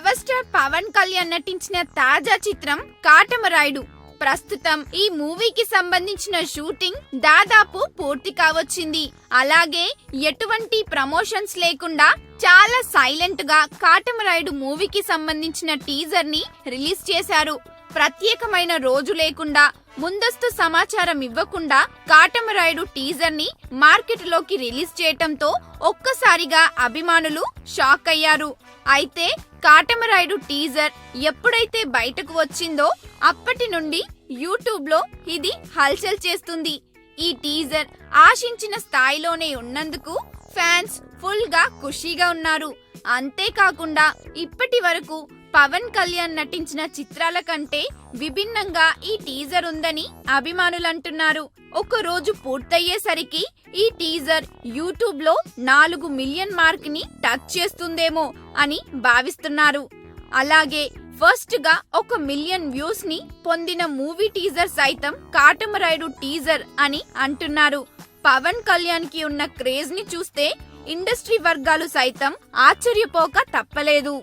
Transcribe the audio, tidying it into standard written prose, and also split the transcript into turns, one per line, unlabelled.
Power star Pawan Kalyan నటించిన తాజా చిత్రం కాటమరాయుడు. ప్రస్తుతం ఈ మూవీకి సంబంధించిన షూటింగ్ దాదాపు పూర్తి కావచ్చింది. అలాగే ఎటువంటి ప్రమోషన్స్ లేకుండా చాలా సైలెంట్ గా కాటమరాయుడు మూవీకి సంబంధించిన టీజర్ ని రిలీజ్ చేశారు. ప్రత్యేకమైన రోజు లేకుండా, ముందస్తు సమాచారం ఇవ్వకుండా కాటమరాయుడు టీజర్ ని మార్కెట్ లోకి రిలీజ్ చేయటంతో ఒక్కసారిగా అభిమానులు షాక్ అయ్యారు. అయితే కాటమరాయుడు టీజర్ ఎప్పుడైతే బయటకు వచ్చిందో అప్పటి నుండి యూట్యూబ్ లో ఇది హల్చల్ చేస్తుంది. ఈ టీజర్ ఆశించిన స్థాయిలోనే ఉన్నందుకు ఫ్యాన్స్ ఫుల్ గా ఖుషీగా ఉన్నారు. అంతేకాకుండా ఇప్పటి వరకు పవన్ కళ్యాణ్ నటించిన చిత్రాల కంటే విభిన్నంగా ఈ టీజర్ ఉందని అభిమానులు అంటున్నారు. ఒక రోజు పూర్తయ్యేసరికి ఈ టీజర్ యూట్యూబ్ లో 4 మిలియన్ మార్క్ ని టచ్ చేస్తుందేమో అని భావిస్తున్నారు. అలాగే ఫస్ట్ గా 1 మిలియన్ వ్యూస్ ని పొందిన మూవీ టీజర్ సైతం కాటమరాయుడు టీజర్ అని అంటున్నారు. పవన్ కళ్యాణ్ కి ఉన్న క్రేజ్ ని చూస్తే ఇండస్ట్రీ వర్గాలు సైతం ఆశ్చర్యపోక తప్పలేదు.